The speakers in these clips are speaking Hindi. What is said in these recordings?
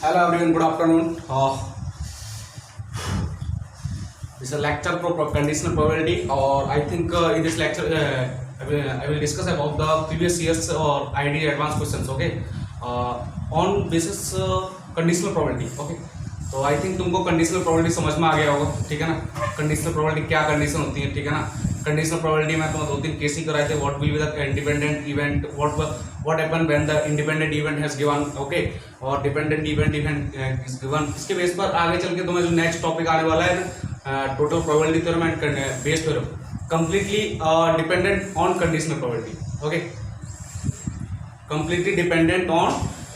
Hello everyone, good afternoon. This is a lecture for conditional probability, or I think in this lecture I will discuss about the previous years or ID advanced questions. Okay, on basis conditional probability. Okay, तो आई थिंक तुमको कंडीशनल प्रोबेबिलिटी समझ में आ गया होगा, ठीक है ना। कंडीशनल प्रोबेबिलिटी क्या कंडीशन होती है, ठीक है ना। कंडीशनल प्रोबेबिलिटी में तुम्हें 2-3 केस ही कराए थे। What will be the independent event, what happen when the independent event has given, okay, और डिपेंडेंट इवेंट इज गिवन। इसके बेस पर आगे चल के तुम्हें जो नेक्स्ट टॉपिक आने वाला है total probability theorem and Bayes theorem, completely dependent on conditional probability. Okay, completely dependent on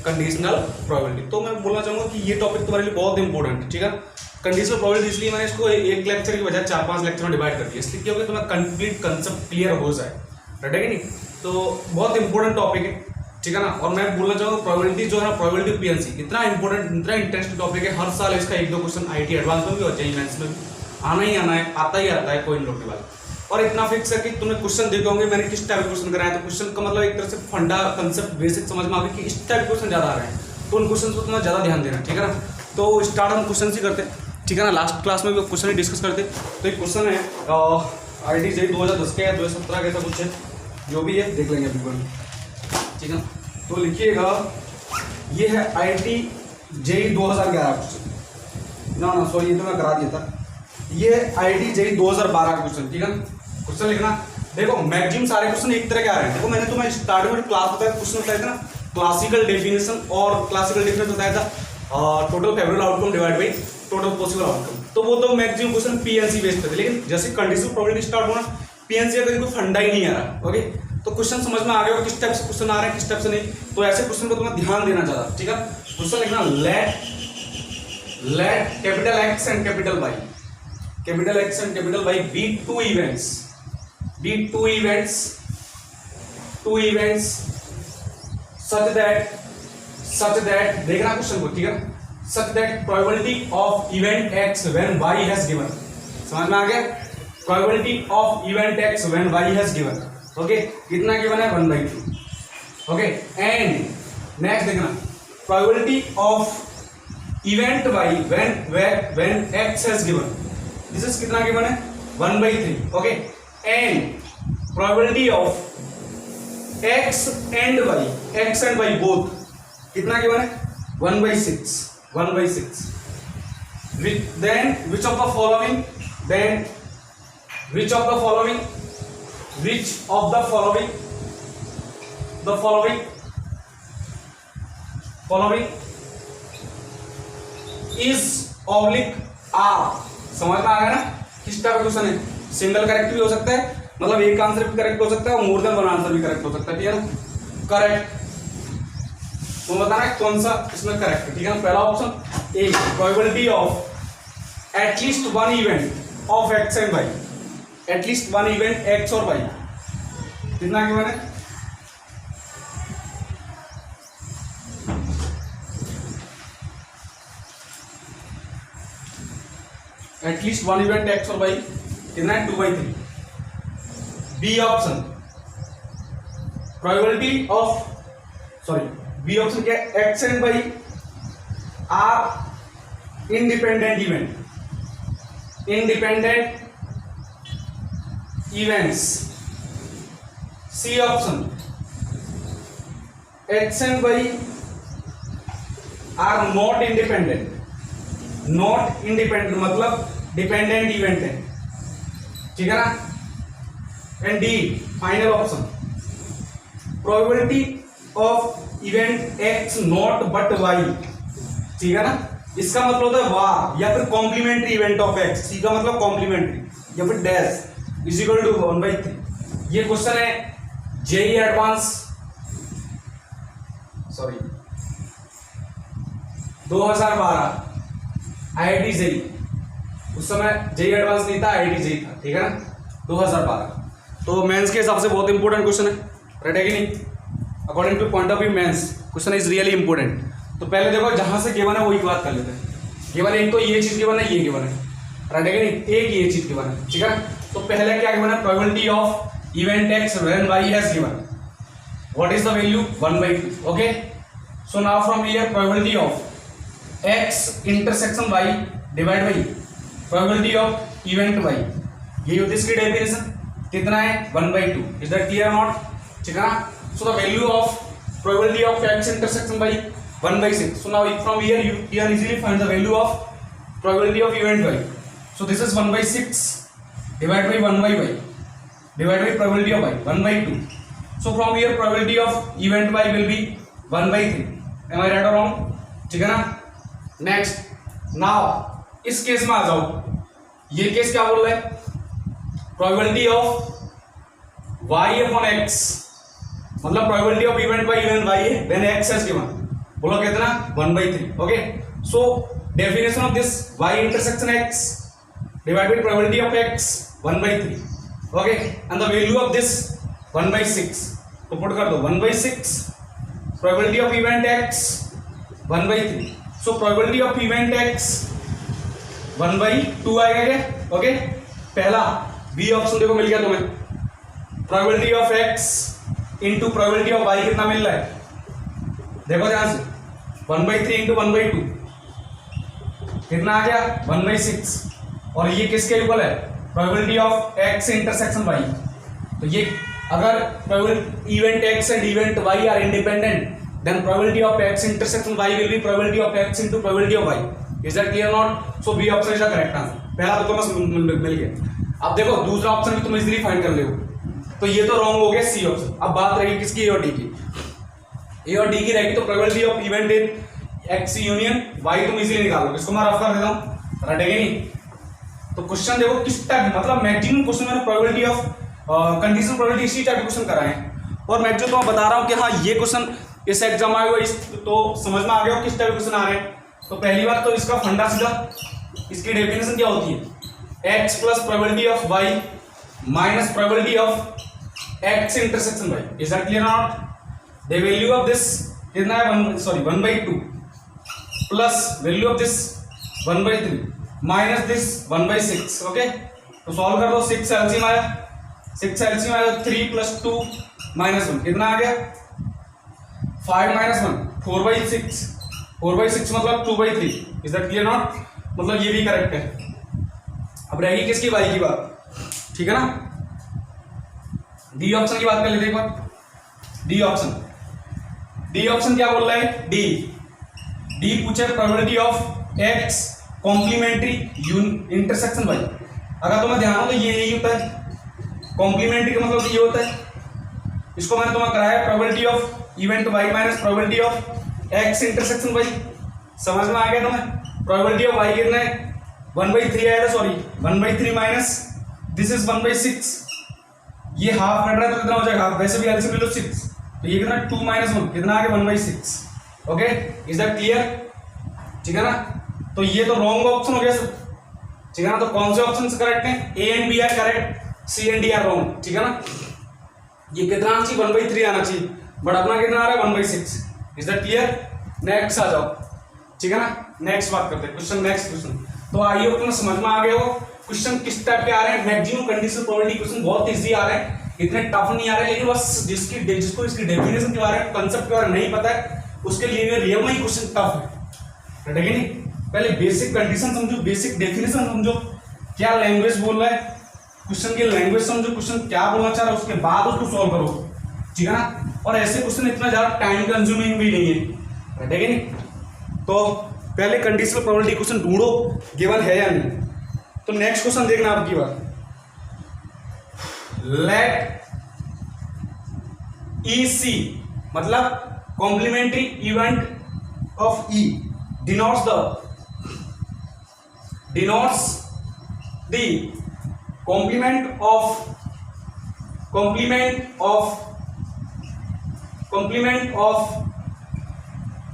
conditional probability. तो मैं बोलना चाहूंगा कि ये टॉपिक तुम्हारे लिए बहुत इंपॉर्टेंट है, ठीक है। कंडीशनल प्रोबेबिलिटी इसलिए मैंने इसको एक लेक्चर की बजाय 4-5 लेक्चर में डिवाइड कर दिया, इसलिए क्योंकि तुम्हें कंप्लीट कंसेप्ट क्लियर हो जाए, राइट है कि नहीं। तो बहुत इंपॉर्टेंट टॉपिक है, ठीक है ना। और मैं बोलना चाहूँगा प्रोबेबिलिटी जो है ना, प्रोबेबिलिटी पीएनसी इतना इंपॉर्टेंट, इतना इंटरेस्टिंग टॉपिक है। हर साल इसका 1-2 क्वेश्चन आईटी एडवांस में भी और जेईई मेंस में भी आना ही आना है, आता ही आता है, कोई रोकने वाला। और इतना फिक्स है कि तुम्हें क्वेश्चन देखे होंगे मैंने किस टाइप के क्वेश्चन कराए, तो क्वेश्चन का मतलब एक तरह से फंडा कंसेप्ट बेसिक समझ में आ गया कि इस टाइप क्वेश्चन ज्यादा आ रहे हैं, तो उन क्वेश्चन पर तुम्हें ज्यादा ध्यान देना, ठीक है ना। तो स्टार्ट हम क्वेश्चन से करते हैं, ठीक है ना। लास्ट क्लास में भी क्वेश्चन ही डिस्कस करते। तो एक क्वेश्चन है आईटी जेईई 2010 के या 2017 के, ऐसा कुछ है, जो भी है देख लेंगे बिल्कुल, ठीक है। तो लिखिएगा, ये है आईटी जेईई 2011 क्वेश्चन, ना सॉरी ये तो मैं करा दिया था। ये आईटी जेईई 2012 का क्वेश्चन, ठीक है। क्वेश्चन लिखना, देखो मैक्सिमम सारे क्वेश्चन एक तरह के आ रहे हैं। देखो मैंने तुम्हें स्टार्टिंग में क्लास बताया, क्वेश्चन बताया था ना, क्लासिकल डेफिनेशन, और क्लासिकल डेफिनेशन बताया था total favourable outcome divide by total possible outcome. तो वो तो मैक्सिमम क्वेश्चन पीएनसी बेस्ड पे थे, लेकिन जैसे कंडीशनल प्रोबेबिलिटी स्टार्ट होना, पीएनसी का कोई फंडा ही नहीं आ रहा। ओके, तो क्वेश्चन समझ में आ गया किस टाइप से क्वेश्चन आ रहे हैं, किस टाइप से नहीं। तो ऐसे क्वेश्चन को तुम्हें ध्यान देना ज्यादा, ठीक है। क्वेश्चन लिखना, let capital X and capital Y, capital X and capital Y be two events such that देखना क्वेश्चन को, ठीक है, such that probability of event X when Y has given, समझ में आ गया। probability of event X when Y has given, okay, कितना गिवन है 1/2, ओके। एंड नेक्स्ट देखना, probability of event Y when X has given, this is कितना गिवन है 1/3, okay. And probability of X and Y both कितना गिवन है 1/6, then which of the following is oblique are. समझ में आ गया ना, किस टाइप का क्वेश्चन है। सिंगल करेक्ट भी हो सकता है, मतलब एक आंसर भी करेक्ट हो सकता है, और मोर देन वन आंसर भी करेक्ट हो सकता है, ठीक है ना। करेक्ट तो बताना है कौन सा इसमें करेक्ट है, ठीक है ना। पहला option A, probability of at least one event of X and Y, at least one event X और वाई, कितना गिवन है एटलीस्ट वन इवेंट एक्स और वाई, कितना है 2/3। B option probability of B option क्या है, X and Y are independent events. C option X and Y are not independent मतलब डिपेंडेंट इवेंट है, ठीक है ना। And D final option, probability of event x not but why, ठीक है ना। इसका मतलब होता है वाह या फिर कॉम्प्लीमेंट्री इवेंट ऑफ एक्स, सी का मतलब कॉम्प्लीमेंट्री, या फिर डैश इज इक्वल टू 1/3। ये क्वेश्चन है जेईई एडवांस 2012 आईआईटी जेईई, उस समय जेईई एडवांस नहीं था, आईआईटी जेईई था, ठीक है ना, 2012। तो मेंस के हिसाब से बहुत इंपॉर्टेंट क्वेश्चन है, राइट है कि नहीं। According to point of view mains question is really important. तो पहले देखो जहां से गिवन है वही बात कर लेते हैं। गिवन एक तो ये चीज गिवन है, ये गिवन है, राइट है कि नहीं, एक ये चीज गिवन है, ठीक है। तो पहले क्या गिवन है, probability of event X when Y has given, what is the value 1/2, okay. So now from here probability of X intersection Y divide by probability of event Y, ये होती है इसकी डेफिनेशन। कितना है 1/2, इज दैट क्लियर नॉट? ठीक है ना? So the value of probability of X intersection by 1/6. So now from here you can easily find the value of probability of event y. So this is 1/6 divided by 1 by y divided by probability of y 1/2. So from here probability of event y will be 1/3. Am I right or wrong? ठीक है ना? Next now इस केस में आ जाओ, ये केस क्या बोल रहा है? probability of y upon x, मतलब probability of event by event y है when x is given, बोलो कितना 1/3. Okay, so definition of this y intersection x divided by probability of x 1/3. Okay, and the value of this 1/6, तो पुट कर दो 1/6 probability of event x 1/3. So probability of event x 1/2 आएगा क्या? ओके, पहला बी ऑप्शन देखो मिल गया तुम्हें, probability of x into probability of y कितना मिल रहा है? देखो ध्यान से, 1/3 इंटू 1/2 कितना आ गया 1/6, और ये किसके इक्वल है? Probability of x intersection y. तो ये अगर probability event x and event y are independent, then probability of x intersection y will be probability of x into probability of y. Is that clear not? So B option is the correct answer. पहला तो तुम्हें मिल गया. अब देखो दूसरा ऑप्शन भी तुम इजीली फाइंड कर लेओ, तो ये तो रॉन्ग हो गया सी ऑप्शन. अब बात रहेगी किसकी? ए और डी की. ए और डी की रहेगी तो probability of event in X union Y तुम इजीली निकालो. इसको मैं रफ कर देता हूं, रटेगे नहीं. तो क्वेश्चन देखो किस टाइप, मतलब मैक्सिमम क्वेश्चन मैंने प्रोबेबिलिटी ऑफ कंडीशनल प्रोबेबिलिटी इसी टाइप के क्वेश्चन कराए हैं. और मैं जो तुम्हें बता रहा हूं कि हाँ ये क्वेश्चन इस एग्जाम आए हुए, तो समझ में आ गया हो किस टाइप के क्वेश्चन आ रहे हैं. तो पहली बात तो इसका फंडा सीधा, इसकी डेफिनेशन क्या होती है? X plus probability of Y minus probability of X intersection Y. Is that clear not? The value of this कितना है 1/2 plus value of this 1/3 minus this 1/6. Okay, तो सॉल्व कर दो. 6 एलसीएम आया, 6 एलसीएम आया 3 + 2 - 1 कितना आ गया? 5 - 1 4/6. 4/6 मतलब 2/3. Is that clear not? मतलब ये भी करेक्ट है. अब रहेगी किसकी? वाई की बात. ठीक है ना? डी ऑप्शन की बात कर लेते हैं एक बार. डी ऑप्शन क्या बोल रहा है? डी पूछे probability of X complementary intersection Y. अगर तुम्हें ध्यान हो तो ये यही होता है कॉम्प्लीमेंट्री का मतलब ये होता है. इसको मैंने तुम्हें कराया probability of event Y minus probability of X intersection Y. समझ में आ गया तुम्हें? प्रोबेबिलिटी ऑफ वाई कितना है? 1/3 आया था, सॉरी 1/3 माइनस दिस इज 1/6. ये हाफ कर रहा है तो कितना हो जाएगा? वैसे भी एलसीएम ले लो 6, तो ये कितना 2 - 1 कितना आ गया 1/6. Okay, is that clear? ठीक है ना? तो ये तो रॉन्ग ऑप्शन हो गया सर. ठीक है ना? तो कौन से ऑप्शन करेक्ट हैं? A and B are correct, C and D are wrong. ठीक है ना? ये कितना आना चाहिए? 1/3 आना चाहिए, बट अपना कितना आ रहा है 1/6. Is that clear? नेक्स्ट आ जाओ. ठीक है ना? नेक्स्ट बात करते हैं क्वेश्चन. नेक्स्ट क्वेश्चन तो आई होप तुम्हें समझ में आ गया हो क्वेश्चन किस टाइप के आ रहे हैं. मैक्सिमम कंडीशनल प्रोबेबिलिटी क्वेश्चन बहुत इजी आ रहे हैं, इतने टफ नहीं आ रहे, लेकिन बस जिसको इसकी डेफिनेशन के बारे में, कंसेप्ट के बारे में नहीं पता है, उसके लिए रियल में ही क्वेश्चन टफ है. ठीक है नहीं? पहले बेसिक कंडीशन समझो, बेसिक डेफिनेशन समझो, क्या लैंग्वेज बोल रहा है, क्वेश्चन की लैंग्वेज समझो, क्वेश्चन क्या बोलना चाह रहा है, उसके बाद उसको सॉल्व करो. ठीक है ना? और ऐसे क्वेश्चन इतना ज्यादा टाइम कंज्यूमिंग भी नहीं है. ठीक है नहीं? तो पहले कंडीशनल प्रोबेबिलिटी क्वेश्चन ढूंढो गिवन है या नहीं. तो नेक्स्ट क्वेश्चन देखना आपकी बात. लेट EC मतलब complementary event of E denotes the complement of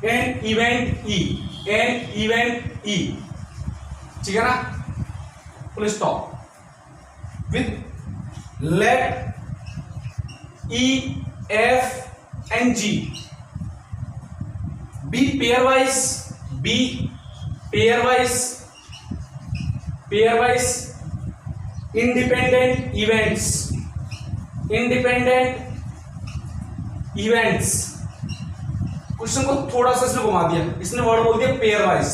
an event E. ठीक है ना? Full stop with let E, F and G be pairwise independent events. Question को थोड़ा सा इसने घुमा दिया, इसने वर्ड बोल दिया पेयर वाइज,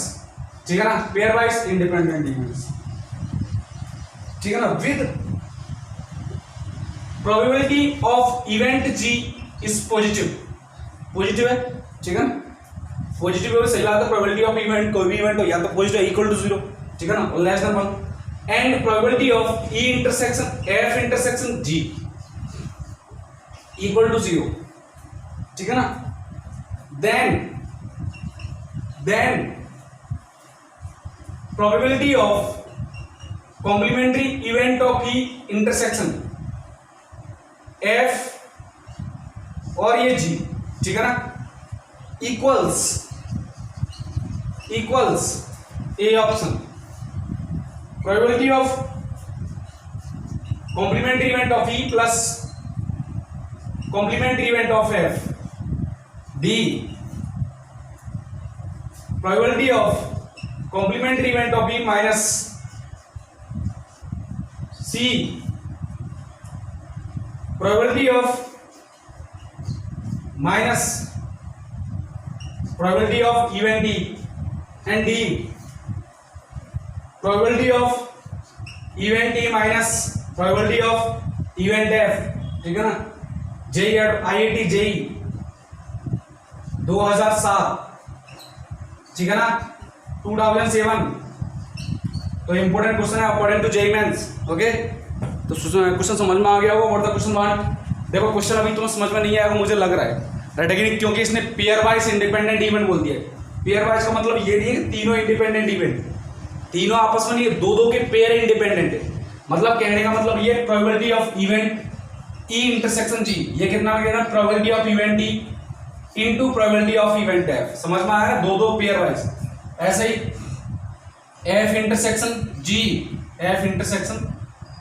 ठीक है ना, पेयर वाइज इंडिपेंडेंट इवेंट्स, ठीक है ना, with probability of event G is positive, positive है, ठीक है ना, पॉजिटिव है, सही बात है, प्रोबेबिलिटी ऑफ इवेंट, कोई भी इवेंट हो या तो पॉजिटिव इक्वल टू 0, ठीक है ना, और less than 1, and probability of E intersection F intersection G equal to 0, ठीक है ना, then probability of complementary event of E intersection F और ये G, ठीक है ना, equals A option, probability of complementary event of E plus complementary event of F, D probability of complementary event of B minus C probability of minus probability of event D, and D probability of event D minus probability of event F, ठीक है ना, JEE IIT JEE 2007, ठीक है ना, 2007, तो इंपोर्टेंट क्वेश्चन है according to JEE mains, okay. तो क्वेश्चन समझ में आ गया होगा, व्हाट द क्वेश्चन वांट। देखो क्वेश्चन अभी तुम्हें समझ में नहीं आएगा मुझे लग रहा है, राइट, लेकिन क्योंकि इसने पेयर वाइज इंडिपेंडेंट इवेंट बोल दिया है। पेयर वाइज का मतलब ये नहीं है कि तीनों इंडिपेंडेंट इवेंट, तीनों आपस में नहीं, दो के पेयर इंडिपेंडेंट है, मतलब कहने का मतलब ये probability of event E intersection G, ये कितना हो गया ना, probability of event E into probability of event F, समझ में आया, दो पेयर वाइज। ऐसे ही F intersection G, F intersection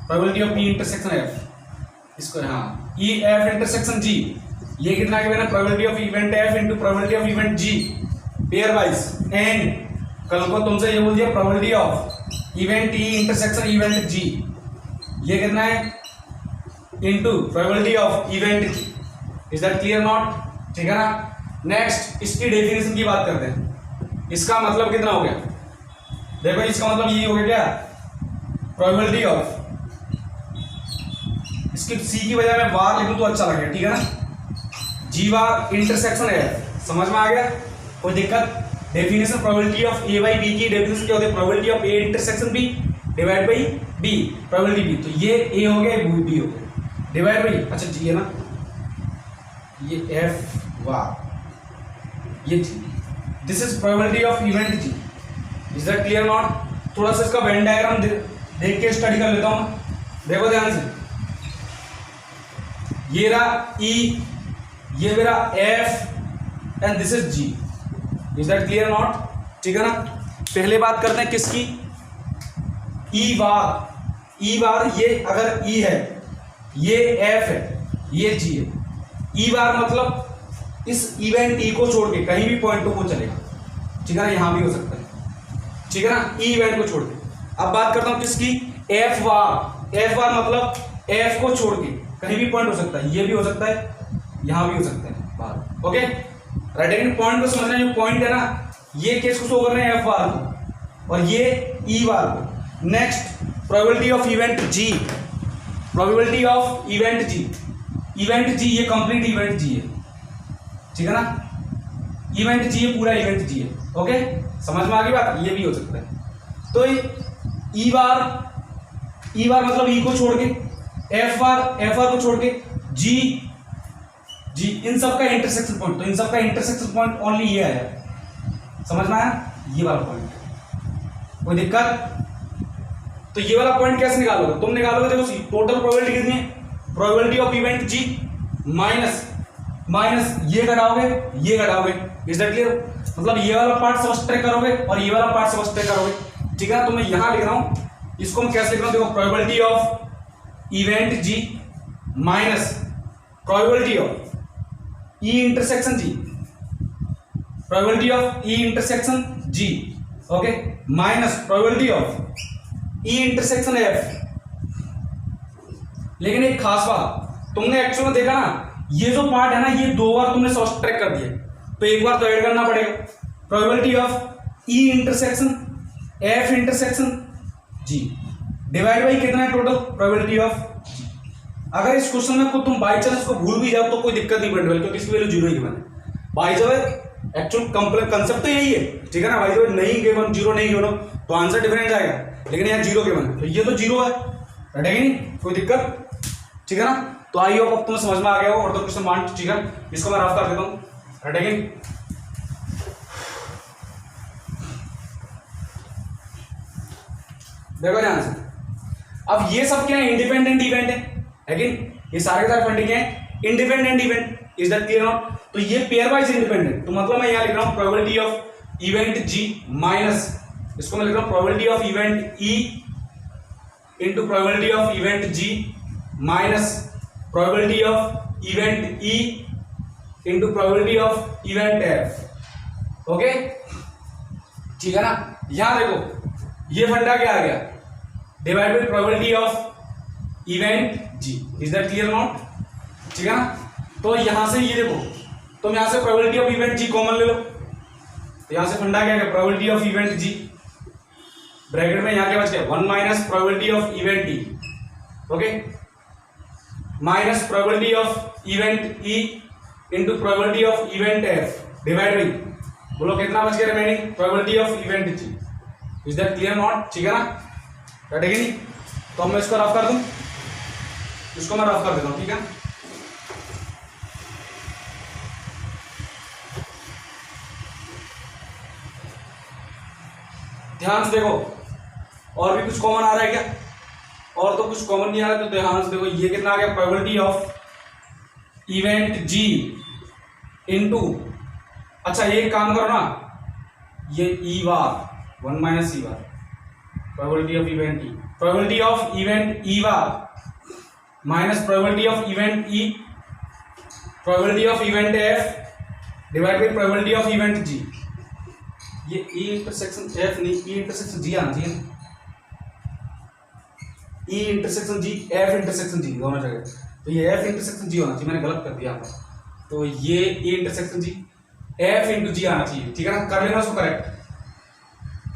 probability of E intersection F, इसको हाँ ई एफ इंटरसेक्शन जी, ये कितना है ना, probability of event F into probability of event G, pairwise. And कल को तुमसे ये बोल दिया probability of event E intersection event G, ये कितना है, into probability of event G. Is that clear not, ठीक है ना। नेक्स्ट इसकी डेफिनेशन की बात करते हैं, इसका मतलब कितना हो गया, देखो इसका मतलब यही हो गया क्या, प्रोबेबिलिटी ऑफ, इसकी सी की बजाय मैं बार लिखूं तो अच्छा लगेगा, ठीक है ना, जी बार इंटरसेक्शन है, समझ में आ गया, कोई दिक्कत। Definition probability of A by B की डेफिनेशन क्या होती है, probability of A intersection B divide by B, probability B, तो ये ए हो गया, बी हो गया, डिवाइड बाई, अच्छा जी है ना, ये एफ वार, ये G, this is probability of event G. Is that clear not. थोड़ा सा इसका वेन डायग्राम देख के स्टडी कर लेता हूं, देखो ध्यान से, ये रहा ई, ये मेरा F and this is G. Is that clear not, ठीक है ना। पहले बात करते हैं किसकी, ई बार, ई बार, ये अगर ई है, ये एफ है, ये जी है, ई बार मतलब इस इवेंट ई को छोड़ के कहीं भी पॉइंट को चलेगा, ठीक है ना, यहां भी हो सकता है, ठीक है ना, ई इवेंट को छोड़ के। अब बात करता हूं किसकी, एफ बार, एफ बार मतलब एफ को छोड़ के कहीं भी पॉइंट हो सकता है, ये भी हो सकता है, यहां भी हो सकता है बार, ओके राइट। लेकिन पॉइंट को समझना, जो पॉइंट है ना, ये केस को शो कर रहे हैं एफ बार को और ये ई बार को। Next probability of event G, probability of event G, event G ये कंप्लीट इवेंट जी है, ठीक है ना, इवेंट जी ये पूरा इवेंट जी है, ओके समझ में आ गई बात, ये भी हो सकता है। तो ई बार, ई बार मतलब ई को छोड़ के, एफ बार को छोड़ के, जी जी, इन सब का इंटरसेक्शन पॉइंट, तो इन सब का इंटरसेक्शन पॉइंट ओनली ये आया, समझ में आया, ये वाला पॉइंट। कोई दिक्कत, तो ये वाला पॉइंट कैसे निकालोगे, तुम निकालोगे, देखो टोटल प्रोबेबिलिटी कितनी है, probability of event G minus minus ये घटाओगे, ये घटाओगे, इज दैट क्लियर। मतलब ये वाला पार्ट सब्ट्रैक्ट करोगे और ये वाला पार्ट सब्ट्रैक्ट करोगे, ठीक है। तो मैं यहां लिख रहा हूं, इसको मैं कैसे लिख रहा हूं, देखो probability of event G minus probability of E intersection G, probability of E intersection G, okay, minus probability of E intersection F. लेकिन एक खास बात, तुमने एक्चुअल में देखा ना, ये जो पार्ट है ना, ये दो बार तुमने सब्ट्रैक्ट कर दिया, तो एक बार तो ऐड करना पड़ेगा। Probability of E intersection F intersection G divide by कितना है टोटल प्रोबेबिलिटी ऑफ जी। अगर इस क्वेश्चन में को तुम बाई चांस को भूल भी जाओ तो कोई दिक्कत नहीं पड़ने वाली, क्योंकि इसकी वैल्यू जीरो ही गिवन है। By the way actual complete concept तो यही है, ठीक है ना। बाई द वे नहीं गिवन, जीरो नहीं गिवन तो आंसर डिफरेंट आएगा, लेकिन यहाँ जीरो गिवन है तो ये तो जीरो है, रटेगी नहीं कोई दिक्कत, ठीक है ना। तो आई होप अब तुम्हें समझ में आ गया हो। और तो क्वेश्चन मान, ठीक है, इसको मैं रफ कर देता हूँ, रटेगी नहीं। देखो ध्यान से, अब ये सब क्या है, इंडिपेंडेंट इवेंट है, लेकिन ये सारे के सारे फंडिंग है independent event, is that clear not. तो ये पेयर वाइज इंडिपेंडेंट, तो मतलब मैं यहाँ लिख रहा हूँ probability of event G minus, इसको मैं लिख रहा हूँ probability of event E into probability of event G minus probability of event E into probability of event F. Okay, ठीक है ना। यहां देखो ये फंडा क्या आ गया, divide by probability of event G, is that clear not, ठीक है ना। तो यहां से ये देखो, तुम यहां से probability of event G common ले लो, तो यहां से फंडा क्या है, probability of event G bracket में यहां क्या बच गया, one minus probability of event E, okay, minus probability of event E into probability of event F divide by, बोलो कितना बच गया remaining, probability of event G, is that clear not, ठीक है ना, रटेगी नहीं। तो मैं इसको रफ कर दूं, इसको मैं रफ कर देता हूं, ठीक है। ध्यान से देखो, और भी कुछ कॉमन आ रहा है क्या, और तो कुछ कॉमन नहीं आ रहा, तो ध्यान से देखो ये कितना आ गया, probability of event G into, अच्छा ये काम करो ना, ये E bar one minus E bar probability of event E, probability of event E bar minus probability of event E, probability of event F divide by probability of event G. ये ई इंटरसेक्शन एफ नहीं, ई इंटरसेक्शन जी आना चाहिए, ई इंटरसेक्शन जी एफ इंटरसेक्शन जी दोनों जगह, तो ये एफ इंटरसेक्शन जी होना चाहिए, मैंने गलत कर दिया था, तो ये E intersection G F into जी आना चाहिए, ठीक है ना, कर लेना उसको करेक्ट।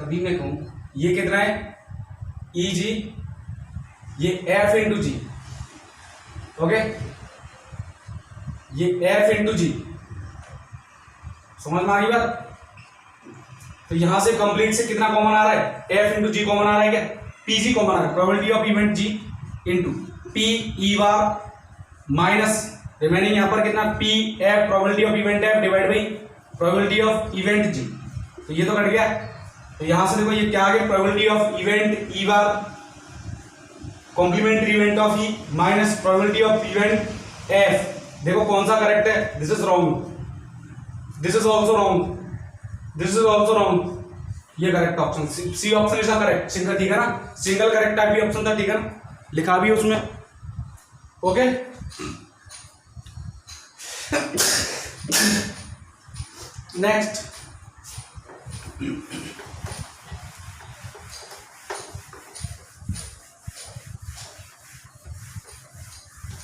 तभी मैं कहूँ ये कितना है, ई जी, ये एफ इंटू जी, ओके, ये एफ इंटू जी, समझ में आ गई बात। तो यहां से कंप्लीट से कितना कॉमन आ रहा है, एफ इंटू जी कॉमन आ रहा है क्या, पी जी कॉमन आ रहा है, probability of event G into P E bar minus remaining यहां पर कितना, P F probability of event F divide by probability of event G, तो ये तो कट गया। तो यहां से देखो ये क्या आ गया, probability of event E bar complementary event of E minus probability of event F. देखो कौन सा करेक्ट है, this is wrong, this is also wrong, this is also wrong, ये correct option C option is correct, single, ठीक है ना, सिंगल करेक्ट टाइप भी ऑप्शन था, ठीक है ना, लिखा भी उसमें, ओके। नेक्स्ट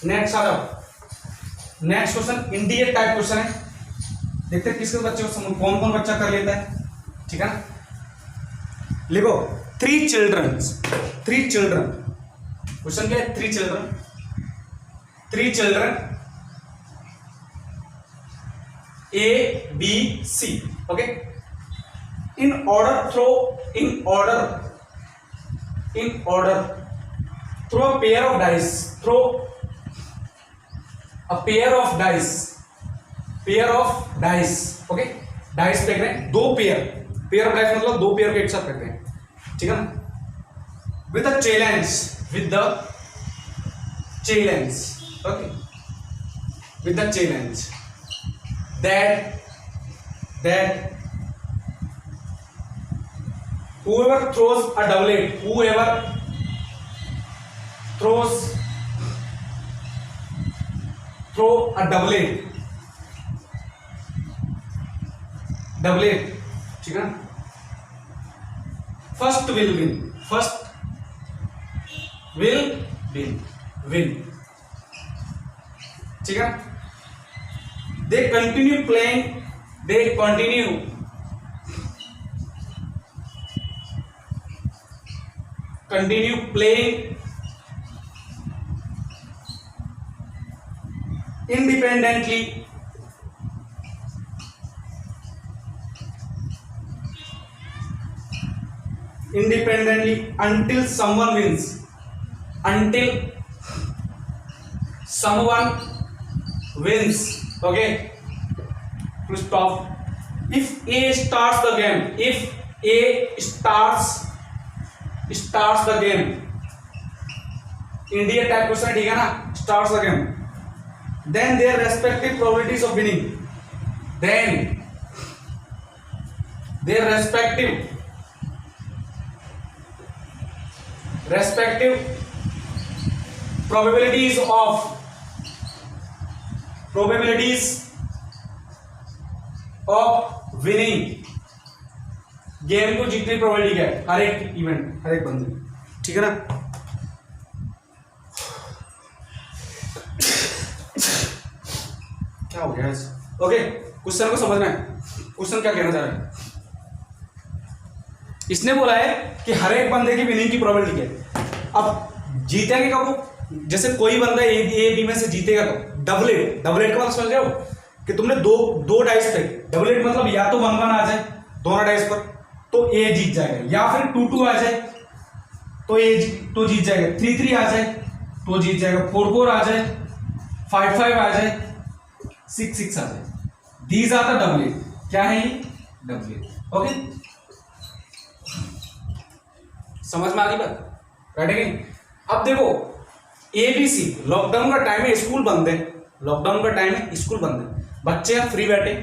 नेक्स्ट आ जाओ, नेक्स्ट क्वेश्चन इंडियट टाइप क्वेश्चन है, देखते हैं किसके बच्चे को कौन कौन बच्चा कर लेता है, ठीक है ना। लिखो थ्री चिल्ड्रन, क्वेश्चन क्या है, three children A B C, okay, in order throw a pair of dice, okay, dice फेंक रहे हैं, दो पेयर ऑफ डाइस मतलब दो पेयर को एक साथ फेंक रहे हैं, ठीक है ना, with the challenge, okay, with the challenge that whoever throws a doublet, throw a doublet, ठीक है, first will win, ठीक है। They continue playing they continue playing independently until someone wins, okay, to stop. If A starts the game, India type question, ठीक है ना, starts the game, then their respective probabilities of winning, respective probabilities of winning, game को जीतने की प्रोबेबिलिटी क्या है हर एक इवेंट, हर एक बंदे, ठीक है ना। क्या हो गया है? ओके, क्वेश्चन को समझना है, क्वेश्चन क्या कहना चाह रहा है। इसने बोला है कि हर एक बंदे की विनिंग की प्रोबेबिलिटी क्या है। अब जीतेंगे कब वो, जैसे कोई बंदा ए बी में से जीतेगा तो डबलेट का मतलब समझ रहे हो कि तुमने दो डाइस पे, डबलेट मतलब या तो 1-1 आ जाए दोनों डाइस पर तो ए जीत जाएगा, या फिर 2-2 आ जाए तो जीत जाएगा, 3-3 आ जाए तो जीत जाएगा, 4-4 आ जाए, 5-5 आ जाए, 6-6 आ जाए। These are the doublet. क्या है ये? डबलेट। ओके, समझ में आ गई बात? राइट है। अब देखो ABC, लॉकडाउन का टाइम है, स्कूल बंद है, बच्चे अब फ्री बैठे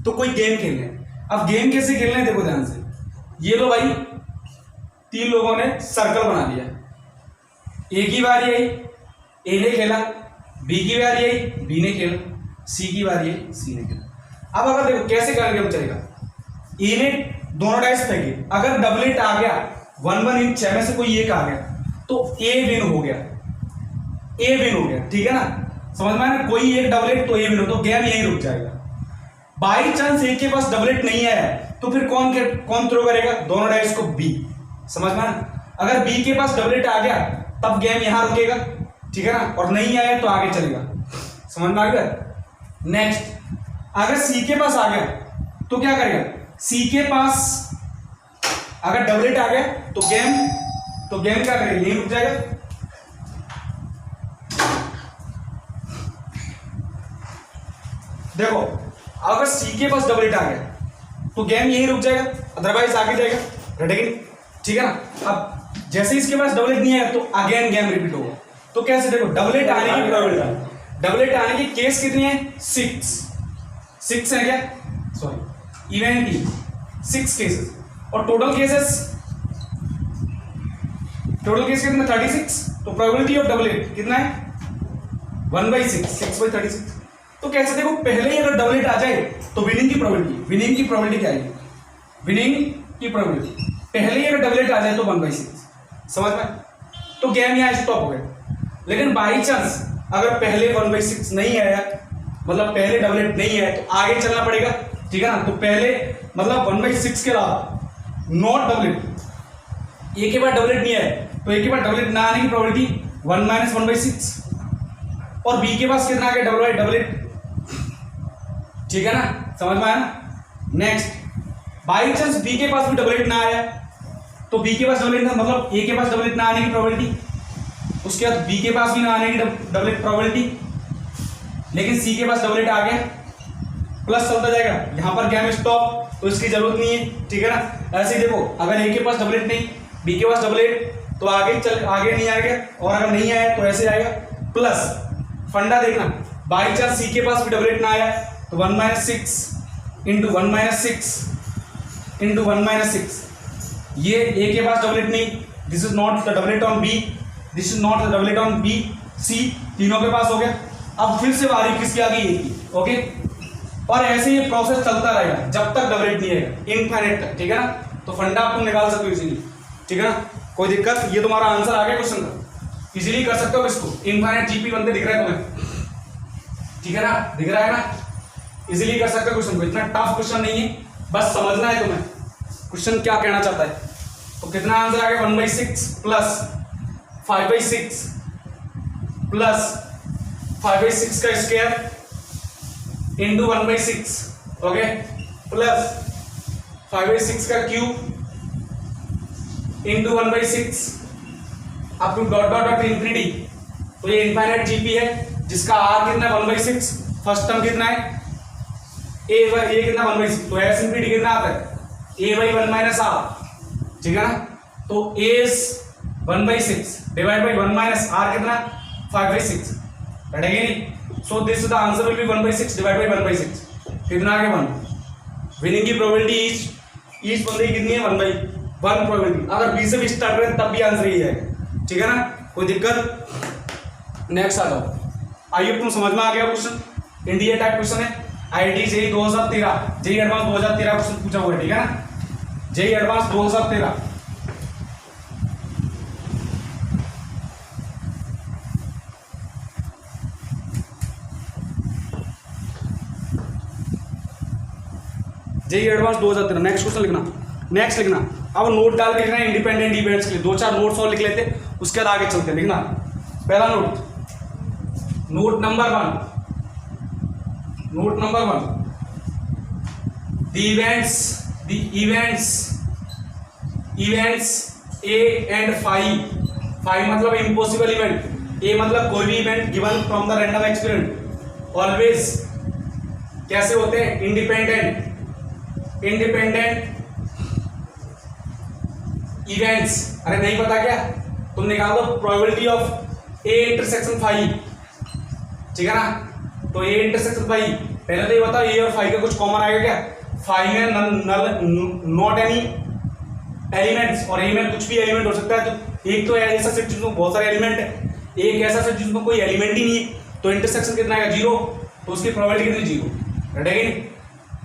तो कोई गेम खेल रहे हैं। अब गेम कैसे खेल रहे हैं देखो ध्यान से। ये लो भाई, 3 लोगों ने सर्कल बना लिया, ए की बारी आई, ए ने खेला, बी की बारी आई, बी ने खेला, सी की बारी आई, सी ने खेला। अब अगर देखो कैसे करेंगे हम चलेगा, ए ने दोनों डाइस फेंके, अगर डबलेट आ गया 1-1 इन 6 में से कोई एक आ गया तो ए विन हो गया, ठीक है ना, समझ में आया ना। कोई एक डबलेट तो ए विन हो, तो गेम यहीं रुक जाएगा। बाई चांस ए के पास डबलेट नहीं आया तो फिर कौन थ्रो करेगा? दोनों डाइस को बी, समझ में आया। अगर बी के पास डबलेट आ गया तब गेम यहां रुकेगा, ठीक है ना, और नहीं आया तो आगे चलेगा, समझ में आ गया। नेक्स्ट, अगर सी के पास आ गया तो क्या करेगा? सी के पास अगर डबलेट आ गया तो गेम क्या करेगा? यहीं रुक जाएगा। देखो अगर सी के पास डबलेट आ गया तो गेम यहीं रुक जाएगा, अदरवाइज आगे जाएगा, ठीक है ना। अब जैसे इसके पास डबलेट नहीं आया तो अगेन गेम रिपीट होगा। तो कैसे देखो, डबलेट आने की प्रोबेबिलिटी, डबलेट आने की केस कितनी है? 6 है क्या? सॉरी, इवेंट की 6 केसेस, और टोटल केस कितना? 36। तो प्रोबेबिलिटी ऑफ डबलेट कितना है? 1/6, 6/36। तो कैसे देखो, पहले ही अगर डबलेट आ जाए तो विनिंग की प्रोबेबिलिटी क्या आएगी? पहले ही अगर डबलेट आ जाए तो 1/6, समझ में? तो गेम यहां स्टॉप हो गया। लेकिन बाई चांस अगर पहले 1/6 नहीं आया, मतलब पहले डबलेट नहीं आया, तो आगे चलना पड़ेगा, ठीक है ना। तो पहले मतलब 1/6 के अलावा नॉट डबलेट, ए के बाद डबलेट नहीं आया तो ए के बाद डबलेट ना आने की प्रोबेबिलिटी 1 - 1/6, और बी के पास कितना आ गया? डबलेट, ठीक है ना, समझ में आया ना। नेक्स्ट, बाई चांस बी के पास भी डबलेट ना आया तो बी के पास डबलेट ना, मतलब ए के पास डबलेट ना आने की प्रोबेबिलिटी, उसके बाद बी के पास भी ना आने की डबलेट प्रोबेबिलिटी, लेकिन सी के पास डबलेट आ गया, प्लस चलता जाएगा। यहां पर गेम स्टॉप, तो इसकी जरूरत नहीं है, ठीक है ना। ऐसे ही देखो, अगर ए के पास डबलेट नहीं, बी के पास डबलेट, तो आगे नहीं आएगा, और अगर नहीं आया तो ऐसे आएगा। प्लस फंडा देखना, बाई चांस सी के पास भी डबलेट ना आया तो 1 - 6 इंटू 1 - 6 इंटू 1 - 6, ये ए के पास डबलेट नहीं, this is not the doublet on B, this is not the doublet on B, C, तीनों के पास हो गया। अब फिर से बारी किसकी आ गई? ए की, ओके। और ऐसे ये प्रोसेस चलता रहेगा जब तक डबलेट नहीं आएगा, इनफाइनाइट तक, ठीक है ना। तो फंडा आप तुम निकाल सकते हो इजीली, ठीक है ना, कोई दिक्कत। ये तुम्हारा आंसर आ गया क्वेश्चन का, इजीली कर सकते हो इसको। इनफाइनाइट जीपी बनते दिख रहे हैं तुम्हें, ठीक है ना, दिख रहा है ना। इजीली कर सकते हो क्वेश्चन को, इतना टफ क्वेश्चन नहीं है, बस समझना है तुम्हें क्वेश्चन क्या कहना चाहता है। तो कितना आंसर आ गया 1/6 प्लस 5/6 प्लस 5/6 का स्क्वायर इंटू 1/6, ओके, प्लस 5/6 का cube into 1/6 up to dot dot dot infinity. तो ये इनफाइनाइट जीपी है जिसका आर कितना है 1/6, फर्स्ट टर्म कितना है ए कितना 1/6, तो एस इंफिनिटी कितना आता है a/1 माइनस आर, ठीक है ना। तो a is 1/6 divide by 1 minus आर कितना 5/6, कटेगा नहीं। So this the answer will be 1/6 divide by 1/6, कितना आ गया 1। विनिंग की प्रोबेबिलिटी ईच बंदे की कितनी है 1/1 प्रोबेबिलिटी। अगर बी से भी स्टार्ट करें तब भी आंसर यही है, ठीक है ना, कोई दिक्कत। नेक्स्ट आ जाओ, आइए तुम समझ में आ गया क्वेश्चन, इंडिया टाइप क्वेश्चन है, IIT JEE 2013 JEE advance 2013 question पूछा हुआ है, ठीक है ना, JEE advance 2013। JEE advance 2013। Next question लिखना, नेक्स्ट लिखना। अब नोट डाल के लिखना इंडिपेंडेंट इवेंट्स के लिए, 2-4 नोट्स और लिख लेते, उसके बाद आगे चलते। लिखना पहला note, note number 1, note number 1, the events A and phi मतलब इम्पॉसिबल इवेंट, A मतलब कोई भी event given from the random experiment always कैसे होते हैं इंडिपेंडेंट इवेंट्स। अरे नहीं पता क्या, तुम निकाल दो probability of A intersection phi, ठीक है ना। तो A इंटरसेक्शन फाई, पहले तो ये बताओ A और फाई का कुछ कॉमन आएगा क्या। फाई में नॉट एनी एलिमेंट्स और A में कुछ भी एलिमेंट हो सकता है। तो एक तो ऐसा सेट जिसमें बहुत सारे एलिमेंट है, एक ऐसा सेट जिसमें कोई एलिमेंट ही नहीं है, तो इंटरसेक्शन कितना आएगा 0, तो उसकी प्रोबेबिलिटी कितनी 0, रटेगा नहीं।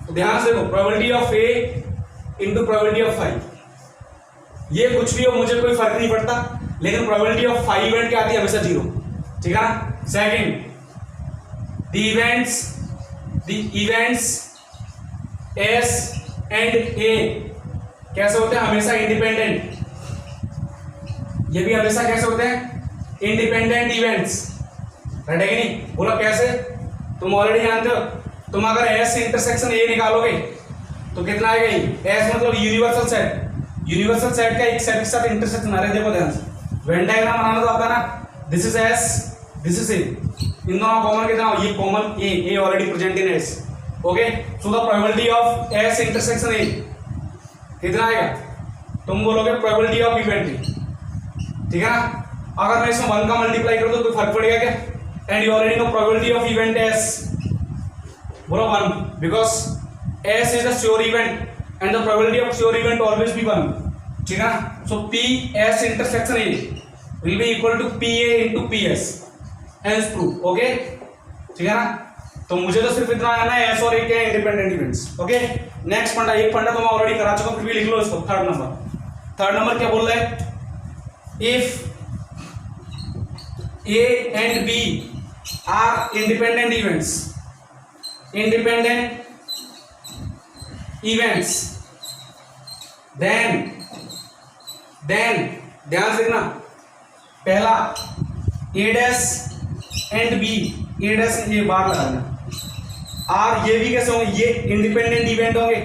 तो ध्यान से देखो, probability of A into probability of phi, ये कुछ भी हो मुझे कोई फर्क नहीं पड़ता, लेकिन प्रोबेबिलिटी ऑफ फाई इवेंट क्या आती है हमेशा 0, ठीक है ना। Second, the events S and A कैसे होते हैं हमेशा इंडिपेंडेंट, ये भी हमेशा कैसे होते हैं इंडिपेंडेंट इवेंट्स, रटेगा नहीं। बोलो कैसे, तुम ऑलरेडी जानते हो, तुम अगर S इंटरसेक्शन A निकालोगे तो कितना आएगा, S मतलब यूनिवर्सल सेट, यूनिवर्सल सेट का एक सेट के साथ इंटरसेक्शन। अरे देखो ध्यान से, वेन डायग्राम बनाना तो आता है ना, this is S, this is A, इन दोनों कॉमन कितना हो, ये common A already present in S, okay. So the probability of S intersection A कितना आएगा, तुम बोलोगे प्रोबेबिलिटी ऑफ इवेंट, ठीक है ना। अगर मैं इसमें 1 का मल्टीप्लाई कर दूं तो फर्क पड़ेगा क्या, and you already no probability of event S, बोलो 1, because S is a sure event and the probability of sure event always be 1, ठीक है ना। so PS intersection A will be equal to PA into PS, hence proof, okay, ठीक है ना। तो मुझे तो सिर्फ इतना आना है S और A के इंडिपेंडेंट इवेंट्स, ओके। नेक्स्ट फंडा, एक फंडा तो मैं ऑलरेडी करा चुका, फिर भी लिख लो इसको। थर्ड नंबर क्या बोल रहा है, if A and B are independent events then ध्यान से देखना, पहला A dash and B, A dash ये बार लगाना, और ये भी कैसे होंगे, ये इंडिपेंडेंट इवेंट होंगे,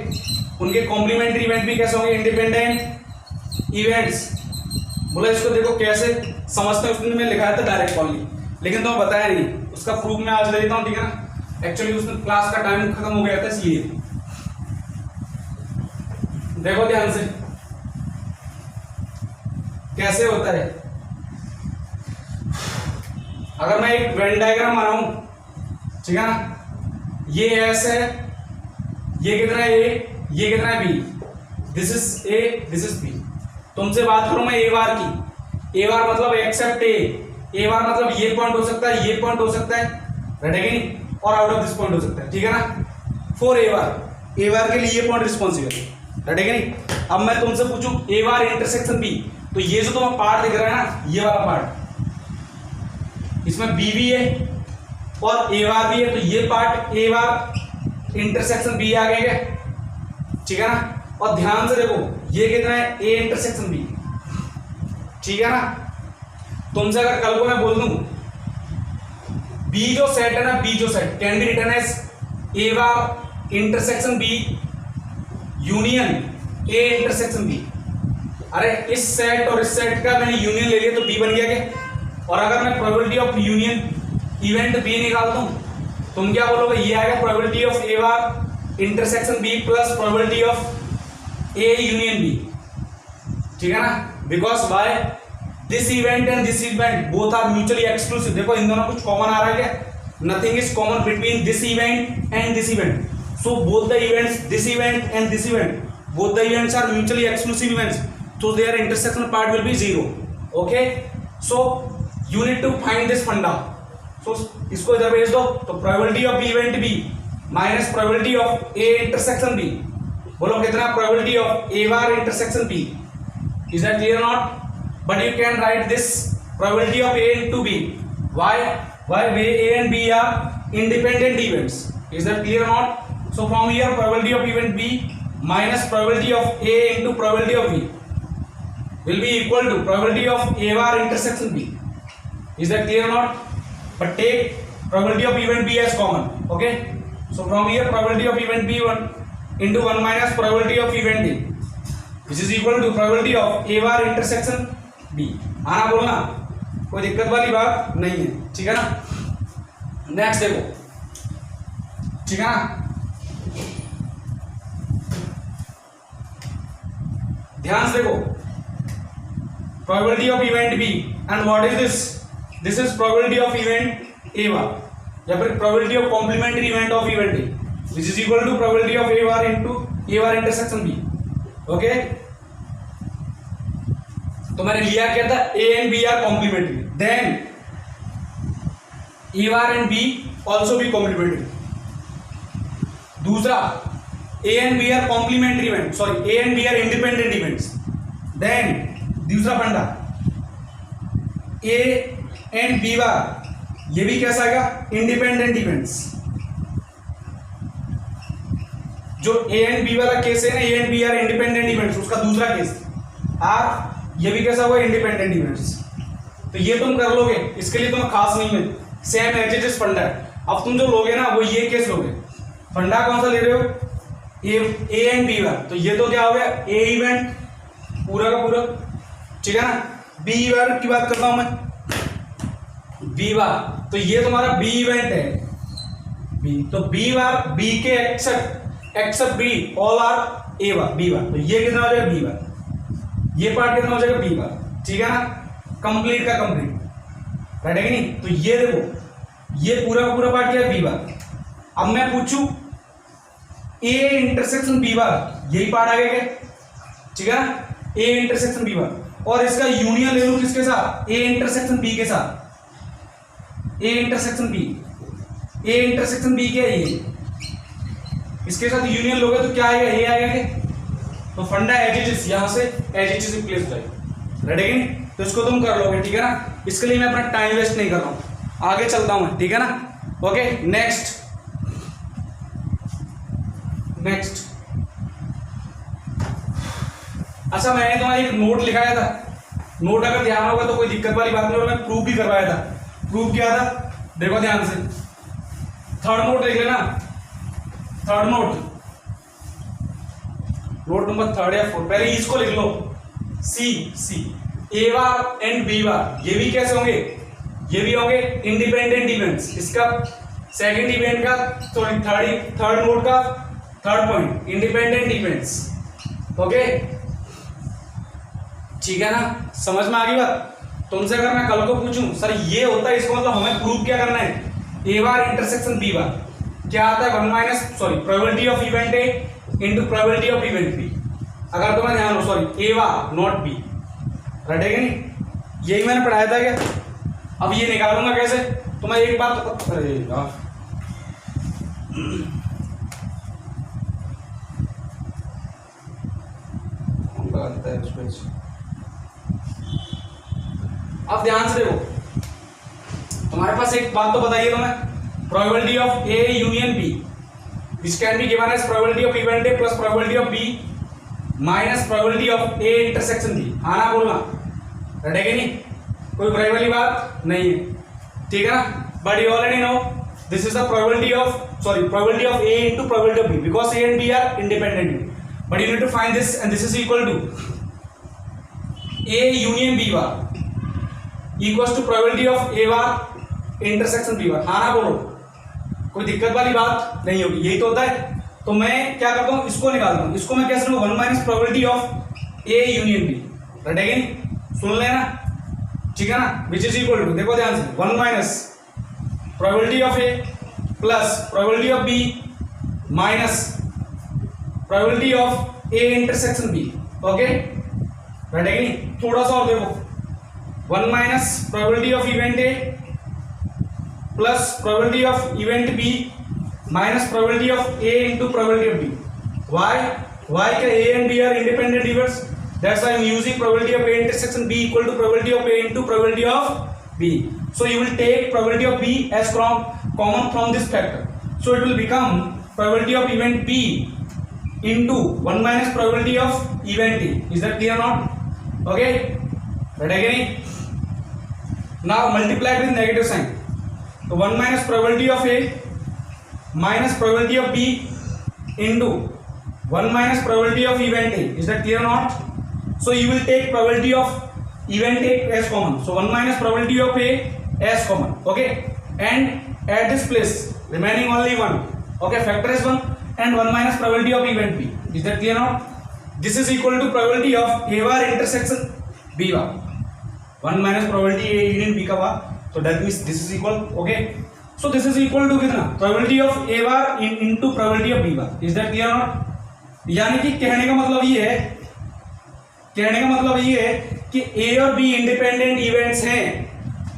उनके कॉम्प्लीमेंट्री इवेंट भी कैसे होंगे इंडिपेंडेंट इवेंट्स। बोला इसको देखो कैसे समझते हैं, उसने में लिखा था डायरेक्ट ओनली, लेकिन तो बताया नहीं, उसका प्रूफ मैं आज ले लेता हूँ, ठीक है ना। एक्चुअली उसमें क्लास का टाइम खत्म हो गया था, इसलिए देखो ध्यान से कैसे होता है। अगर मैं एक वेन डायग्राम बनाऊं, ठीक है ना, ये S है, ये कितना है A, ये कितना है B, this is A, this is B। तुमसे बात करूं मैं A बार की, A बार मतलब एक्सेप्ट A बार मतलब ये पॉइंट हो सकता है, ये पॉइंट हो सकता है, रटेगा नहीं, और आउट ऑफ दिस पॉइंट हो सकता है, ठीक है ना। फॉर A बार के लिए ये पॉइंट रिस्पॉन्सिबल, रटेगा नहीं। अब मैं तुमसे पूछूं A बार इंटरसेक्शन B, तो ये जो तुम्हें पार्ट दिख रहा है ना, ये वाला पार्ट, इसमें B भी है और A बार भी है, तो ये part A bar intersection B आ गया क्या, ठीक है ना। और ध्यान से देखो ये कितना है, ए इंटरसेक्शन बी, ठीक है ना। तुमसे अगर कल को मैं बोल दूं बी जो सेट है ना, बी जो set can be written as A bar intersection B union A intersection B. अरे इस सेट और इस सेट का मैंने यूनियन ले लिया तो बी बन गया क्या। और अगर मैं probability of union event B निकालता हूं तुम क्या बोलोगे, ये आएगा probability of A bar intersection B plus probability of A union B, ठीक है ना। Because why this event and this event both are mutually exclusive. देखो इन दोनों कुछ कॉमन आ रहा है क्या, nothing is common between this event and this event. So both the events, this event and this event, both the events are mutually exclusive events, so their intersection part will be 0. Okay, so you need to find this funda. So इसको इधर भेज दो, तो probability of B event B minus probability of A intersection B, बोलो कितना probability of A bar intersection B, is that clear or not? But you can write this probability of A into B. Why A and B are independent events, is that clear or not? So from here probability of event B minus probability of A into probability of B will be equal to probability of A bar intersection B. Is that clear or not? But take probability of event B as common. Okay, so from here probability of event B 1 into 1 minus probability of event A, which is equal to probability of A bar intersection B. आना बोलना, कोई दिक्कत वाली बात नहीं है, ठीक है ना। नेक्स्ट देखो, ठीक है ना, ध्यान से देखो probability of event B and what is this, this is probability of event A bar या फिर probability of complementary event of event A, which is equal to probability of A bar into A bar intersection B. Okay, तो मैंने लिया क्या था, A and B are complementary, then A bar and B also B complementary. दूसरा A and B are complementary events, sorry, A and B are independent events. Then दूसरा फंडा A and B बार ये भी कैसा आएगा, इंडिपेंडेंट इवेंट्स। जो A and B वाला केस है ना, A and B are independent events, उसका दूसरा केस R ये भी कैसा हुआ, इंडिपेंडेंट इवेंट्स। तो ये तुम कर लोगे, इसके लिए तुम्हें खास नहीं है, सेम एज इट इज फंडा है। अब तुम जो लोगे ना वो ये केस लोगे, फंडा कौन सा ले रहे हो, ए एंड बी बार, तो ये तो क्या हो गया, ए इवेंट पूरा का पूरा, ठीक है ना। बी बार की बात करता हूं मैं, बी बार, तो ये तुम्हारा बी इवेंट है बी, तो बी बार बी के except B all are A bar B bar, तो ये कितना हो जाएगा, बी बार, ये पार्ट कितना हो जाएगा, बी बार, ठीक है ना। कंप्लीट का कंप्लीट, राइट है कि नहीं। तो ये देखो ये पूरा का पूरा पार्ट क्या है, बी बार। अब मैं पूछूं ए इंटरसेक्शन बी बार, यही पार्ट आ गया क्या, ठीक है ना, ए इंटरसेक्शन बी बार, और इसका यूनियन ले लूं किसके साथ, ए इंटरसेक्शन बी के साथ, A intersection B, A intersection B क्या है, ये इसके साथ यूनियन लोगे तो क्या आएगा, ए आएगा क्या। तो फंडा एज इट इज, यहां से एज इट इज रिप्लेस हो जाएगा, रेडी है, तो इसको तुम कर लोगे, ठीक है ना। इसके लिए मैं अपना टाइम वेस्ट नहीं कर रहा हूं, आगे चलता हूं, ठीक है ना। ओके, नेक्स्ट अच्छा, मैंने तुम्हारा एक नोट लिखाया था, नोट अगर ध्यान होगा तो कोई दिक्कत वाली बात नहीं, और मैं प्रूफ भी करवाया था। प्रूफ क्या था, देखो ध्यान से, थर्ड नोट देख लेना, थर्ड नोट नंबर 3 या 4, पहले इसको लिख लो, सी ए बार एंड बी बार, ये भी कैसे होंगे, ये भी होंगे इंडिपेंडेंट इवेंट्स। इसका सेकंड इवेंट का, सॉरी थर्ड नोट का third point, independent events. Okay, ठीक है ना, समझ में आ गई बात। तुमसे अगर मैं कल को पूछूं सर ये होता है, इसको मतलब हमें प्रूव क्या करना है, ए बार इंटरसेक्शन बी बार क्या आता है, 1 minus probability of event A into probability of event B. अगर तुम्हें ध्यान हो, sorry A bar not B, right है कि नहीं, यही मैंने पढ़ाया था क्या। अब ये निकालूंगा कैसे, तो मैं एक बात, अरे अब ध्यान से देखो, तुम्हारे पास एक बात तो बताइए तुम्हें, probability of A union B which can be given as probability of event A plus probability of B minus probability of A intersection B। हाँ ना बोलना, रटेगी नहीं, कोई बुराई वाली बात नहीं है, ठीक है ना। But you already know this is the probability of A into probability of B because A and B are independent, but you need to find this, and this is equal to A union B bar equals to probability of A bar intersection B bar। हाँ ना बोलो, कोई दिक्कत वाली बात नहीं होगी, यही तो होता है। तो मैं क्या करता हूँ, इसको निकालता हूँ, इसको मैं कैसे लूँ, 1 minus probability of A union B, रटेगी नहीं, सुन लेना, ठीक है ना। विच इज इक्वल टू, देखो ध्यान से, 1 minus probability of A plus probability of B minus probability of A intersection B. Okay, रटेगी नहीं, थोड़ा सा और देखो, 1 minus probability of event A plus probability of event B minus probability of A into probability of B. Why क्या, A and B are independent events, that's why I am using probability of A intersection B equal to probability of A into probability of B. So you will take probability of B as common from this factor, so it will become probability of event B into 1 minus probability of event A। Is that clear or not? Okay, right again, now multiply with negative sign, so 1 minus probability of A minus probability of B into 1 minus probability of event A। Is that clear or not? So you will take probability of event A as common, so 1 minus probability of A as common, okay, and at this place remaining only 1, okay, factor is 1 and 1 minus probability of event B। Is that clear now? This is equal to probability of A bar intersection B bar, 1 minus probability A union B का bar, so that means this is equal, okay, so this is equal to कितना, probability of A bar into probability of B bar। Is that clear now? यानी कि कहने का मतलब ये है कि A और B इंडिपेंडेंट इवेंट्स हैं,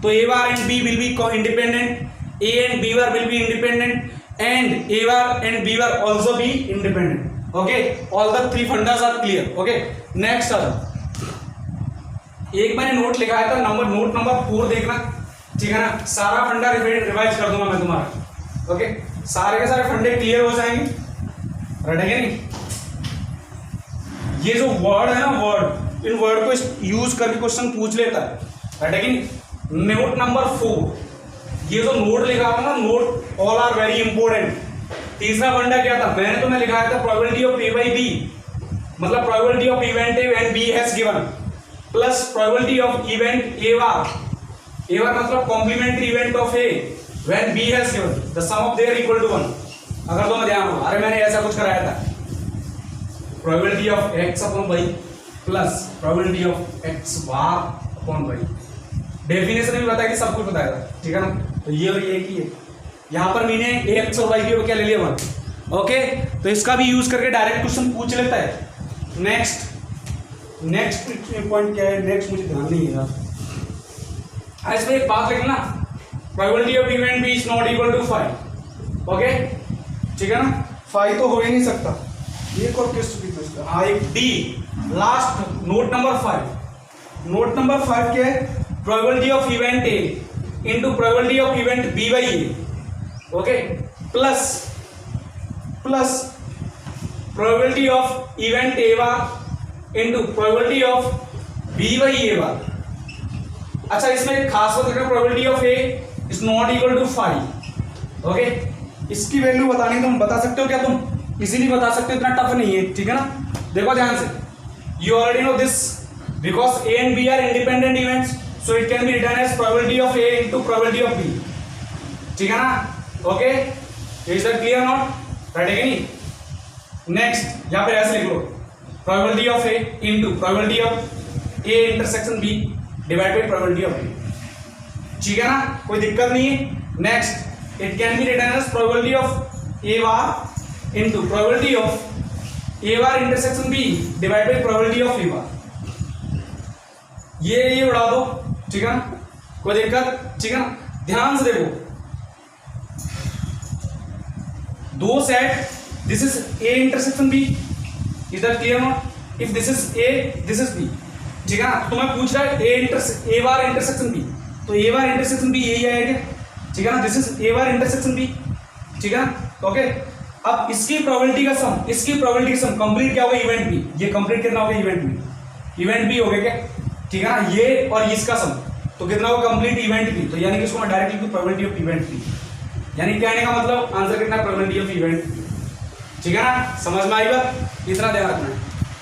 तो A bar and B will be independent, A and B bar will be independent, and A bar and B bar also be independent। Okay, all the three fundas are clear। Okay, next एक मैंने नोट लिखाया था, नोट नंबर 4 देखना, ठीक है ना। सारा फंडा रिवाइज कर दूंगा मैं तुम्हारा। ओके, सारे के सारे फंडे क्लियर हो जाएंगे, रटेंगे नहीं। ये जो वर्ड है ना, वर्ड, इन वर्ड को यूज करके क्वेश्चन पूछ लेता है, रटेंगे नहीं। नोट नंबर 4, ये जो नोट लिखा हुआ ना, note all are very important. तीसरा फंडा क्या था, मैंने तुम्हें लिखाया था probability of A by B, मतलब probability of event A when B has given, plus probability of event A bar मतलब complementary event of A when B has given, the sum of their equal to 1। अगर तुम्हें ध्यान हो, अरे मैंने ऐसा कुछ कराया था, probability of X upon Y plus probability of X bar upon Y. Definition भी बताया कि सब कुछ बताया था, ठीक है ना। तो ये और ये एक ही है, यहाँ पर मैंने एक्स और वाई की क्या ले लिया 1। ओके, तो इसका भी यूज करके डायरेक्ट क्वेश्चन पूछ लेता है। नेक्स्ट पॉइंट क्या है, नेक्स्ट मुझे ध्यान नहीं है। इसमें एक बात लिखना, probability of event B is not equal to 5। Okay, ठीक है ना, 5 तो हो ही नहीं सकता। एक और किस, हाँ, एक the last, note number 5। Note number 5 क्या है, probability of event A into probability of event B by A, okay, plus probability of event A bar into probability of B by A bar. अच्छा, इसमें एक खास बात है, probability of A is not equal to 5। Okay, इसकी वैल्यू बतानी तुम बता सकते हो क्या, तुम इजीली बता सकते हो, इतना टफ नहीं है, ठीक है ना। देखो ध्यान से, you already know this, because A and B are independent events, so it can be written as probability of A into probability of B, ठीक है ना। Okay, is that clear not? right है नहीं। नेक्स्ट यहाँ पे ऐसे लिख लो, probability of A into probability of A intersection B divided by probability of B, ठीक है ना, कोई दिक्कत नहीं है। Next, it can be written as probability of A bar into probability of A bar intersection B divided by probability of A bar। ये उड़ा दो, ठीक है ना, कोई दिक्कत, ठीक है ना। ध्यान से देखो, दो set, this is A intersection B, is that clear not? If this is A, this is B, ठीक है ना। तुम्हें पूछ रहा है ए बार इंटरसेक्शन बी, तो ए बार इंटरसेक्शन बी यही आएगा, ठीक है ना। This is A bar intersection B, ठीक है ना। ओके, अब इसकी प्रोबेबिलिटी का सम कंप्लीट क्या होगा, इवेंट बी, ये कंप्लीट कितना हो गया, इवेंट बी हो गया क्या, ठीक है ना, ये और इसका सम तो कितना होगा, कंप्लीट इवेंट बी, तो यानी कि इसको मैं डायरेक्ट लिखूं प्रोबेबिलिटी ऑफ इवेंट बी, यानी कहने का मतलब आंसर कितना, प्रोबेबिलिटी ऑफ इवेंट, ठीक है ना, समझ में आई बात, इतना ध्यान रखना है।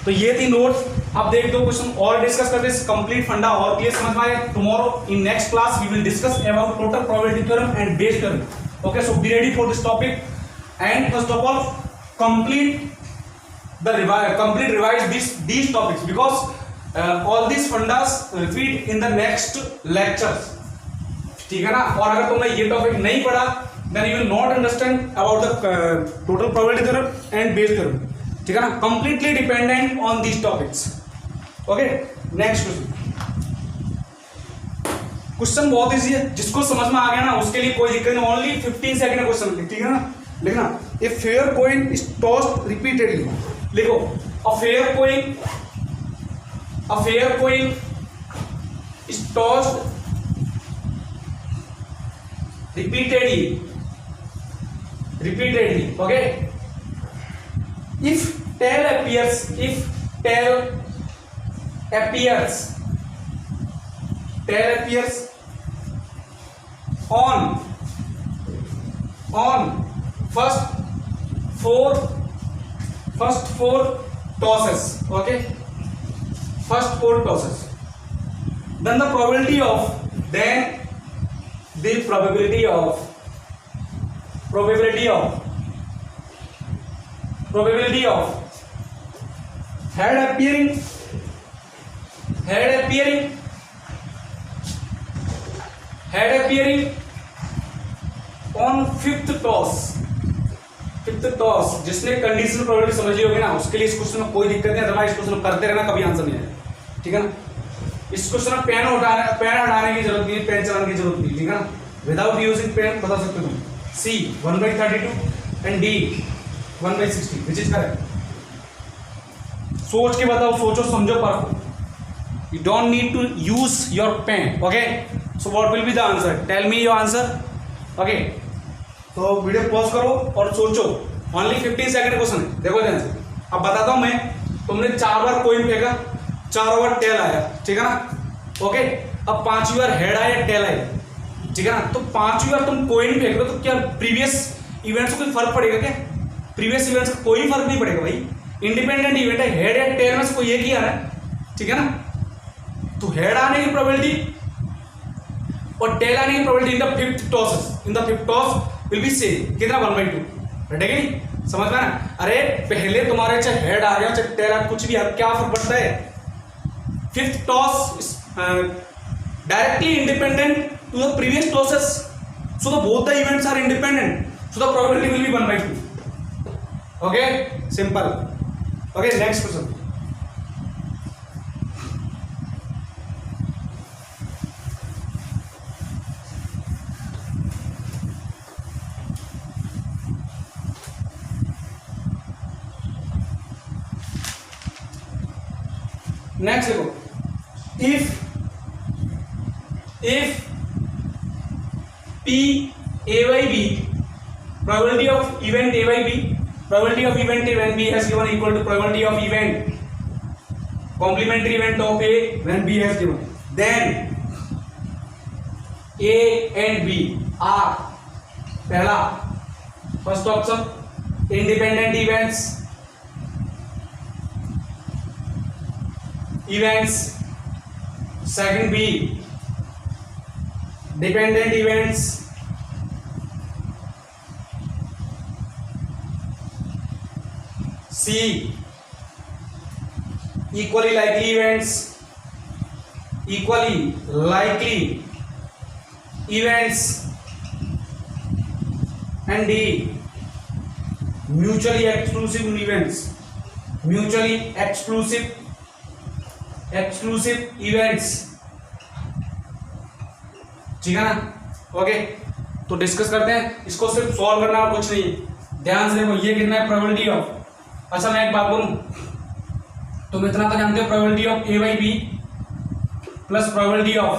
तो ये थी नोट्स। अब देख दो क्वेश्चन और डिस्कस करते हैं, कंप्लीट फंडा और क्लियर समझ में आया। Tomorrow in next class we will discuss about total probability theorem and Bayes theorem. Okay, so be ready for this topic and first of all complete revise these topics because all these fundas repeat in the next lectures, ठीक है ना। और अगर तुमने ये टॉपिक नहीं पढ़ा then you will not understand about the total probability theorem and Bayes theorem, ठीक है ना, completely dependent on these topics। okay, next question बहुत इजी है, जिसको समझ में आ गया ना उसके लिए कोई दिक्कत नहीं, ओनली 15 सेकंड का क्वेश्चन, ठीक है ना। लिखना, a fair coin is tossed repeatedly, लिखो a fair coin is tossed repeatedly, okay. If tail appears on first four tosses, okay, first four tosses, then the probability of head appearing on fifth toss, जिसने कंडीशनल प्रोबेबिलिटी समझ ली होगी ना उसके लिए इस क्वेश्चन में कोई दिक्कत नहीं है, अदरवाइज इस क्वेश्चन करते रहना कभी आंसर नहीं आएगा, ठीक है ना। इस क्वेश्चन में पेन हटाने की जरूरत नहीं है, पेन चलाने की जरूरत नहीं, ठीक है ना। विदाउट यूजिंग पेन बता सकते हो तुम सी 1/32 and D 1/60 which is correct. सोच के बताओ, सोचो समझो परखो, you don't need to use your pen, okay, so what will be the answer, tell me your answer, okay। तो वीडियो पॉज करो और सोचो, ओनली 15 सेकंड क्वेश्चन है, देखो ध्यान से। अब बताता हूं मैं, तुमने 4 बार कॉइन फेंका, 4 बार टेल आया, ठीक है ना, ओके। अब 5वीं बार हेड आया, टेल आया, ठीक है ना। तो 5वीं बार तुम कॉइन फेंक रहे हो तो क्या प्रीवियस इवेंट्स को कोई फर्क पड़ेगा क्या, प्रीवियस इवेंट्स का कोई फर्क नहीं पड़ेगा भाई, इंडिपेंडेंट इवेंट है, हेड या टेल में से कोई एक ही आ रहा है, ठीक है ना। तो हेड आने की प्रोबेबिलिटी और टेल आने की probability in the fifth toss will be same, कितना 1/2, रटेगा नहीं, समझ में ना। अरे पहले तुम्हारे चाहे हेड आ गया चाहे टेल आ, कुछ भी क्या फर्क पड़ता है, fifth toss directly independent to the previous tosses, so the both the events are independent, so the probability will be 1/2, okay, simple, okay. Next question, next देखो, if P A by B, probability of event A by B, probability of event A when B has given equal to probability of event complementary event of A when B has given, then A and B are, पहला first option independent events, second B dependent events, C equally likely events, and D mutually exclusive events, ठीक है ना, ओके। तो डिस्कस करते हैं इसको, सिर्फ सॉल्व करना और कुछ नहीं, ध्यान से देखो। ये कितना है प्रोबेबिलिटी ऑफ, अच्छा मैं एक बात बोलूं, तुम इतना तो जानते हो probability of A by B plus probability of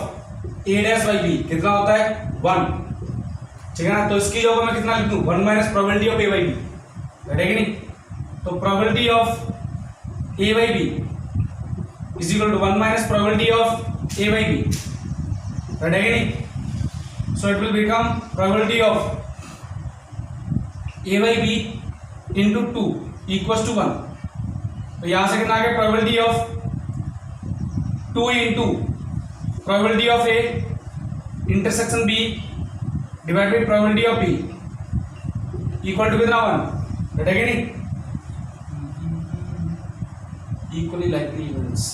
A dash by B कितना होता है 1, ठीक है ना। तो इसकी जगह मैं कितना लिख दूं, 1 minus probability of A by B, right है कि नहीं? तो probability of A by B is equal to 1 minus probability of A by B, right है कि नहीं? So it will become probability of A by B into 2 equals to 1। तो यहां से कितना आ गया? Probability of 2 into probability of A intersection B divide by probability of B equal to कितना? 1, राइट है कि नहीं? इक्वली लाइकली इवेंट्स,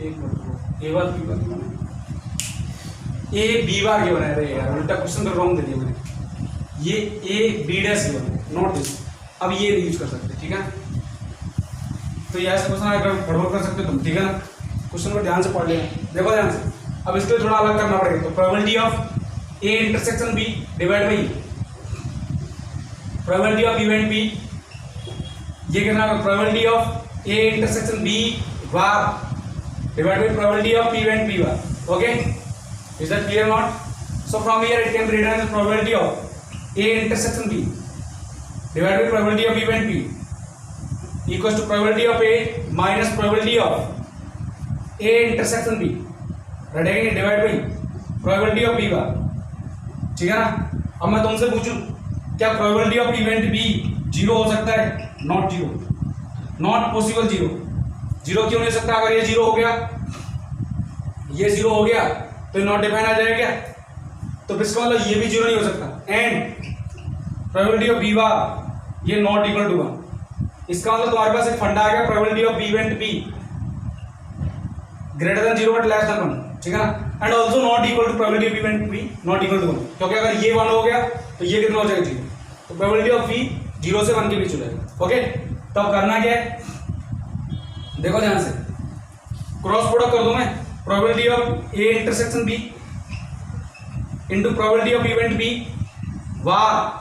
एक minute, A bar B bar A B bar क्यों बना रहे यार? उल्टा क्वेश्चन तो रॉन्ग दे दिया मैंने। ये A B dash given, not this. अब ये यूज कर सकते, ठीक है? तो ये ऐसा क्वेश्चन अगर गड़बड़ कर सकते तुम, ठीक है ना? क्वेश्चन को ध्यान से पढ़ लेना, देखो ध्यान से। अब इसको थोड़ा अलग करना पड़ेगा। तो probability of A intersection B divide by probability of event B, ये कितना होगा? Probability of A intersection B bar divide by probability of event B bar, okay? Is that clear not? So from here it can be written as probability of A intersection B divided by probability of event B equals to probability of A minus probability of A intersection B, right है कि नहीं? Divide by probability of B बार, ठीक है ना? अब मैं तुमसे पूछूं क्या probability of event B 0 हो सकता है? Not 0, not possible 0। 0 क्यों नहीं हो सकता? अगर ये 0 हो गया, ये 0 हो गया तो नॉट डिफाइन आ जाएगा क्या? तो इसका मतलब ये भी 0 नहीं हो सकता। And probability of B bar ये नॉट इक्वल टू 1, इसका मतलब तुम्हारे पास एक फंडा आ गया probability of B event B greater than 0 but less than 1, ठीक है ना? And also not equal to probability of event B not equal to 1, क्योंकि अगर ये 1 हो गया तो ये कितना हो जाएगा? 0। तो प्रोबेबिलिटी ऑफ बी 0 से 1 के बीच हो जाएगा, ओके? तो अब करना क्या है, देखो ध्यान से। क्रॉस प्रोडक्ट कर दूं मैं probability of A intersection B into probability of event B bar,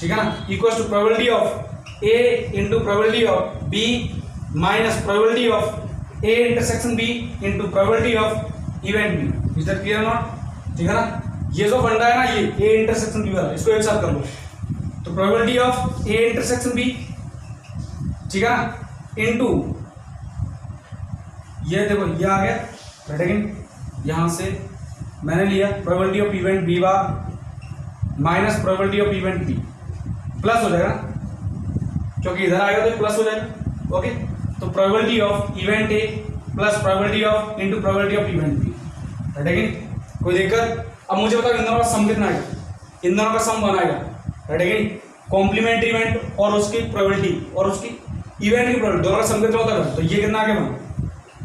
ठीक है ना? Equals to probability of A into probability of B minus probability of A intersection B into probability of event B. Is that clear not? ठीक है ना? ये जो फंडा है ना, ये ए इंटरसेक्शन बी वाला, इसको एक साथ कर लो। तो probability of A intersection B, ठीक है ना, इंटू ये देखो ये आ गया, बैठेंगे यहां से मैंने लिया probability of event B bar minus probability of event B, plus हो जाएगा क्योंकि इधर आएगा तो प्लस हो जाएगा, ओके? तो probability of event A plus probability of into probability of event B, बैठेंगे? कोई दिक्कत? अब मुझे बताओ इन दोनों का सम कितना आएगा? इन दोनों का सम बनाएगा, बैठेंगे? कॉम्प्लीमेंट इवेंट और उसकी प्रोबेबिलिटी और उसकी इवेंट की प्रोबेबिलिटी, दोनों का सम कितना होता है? तो ये कितना आ गया?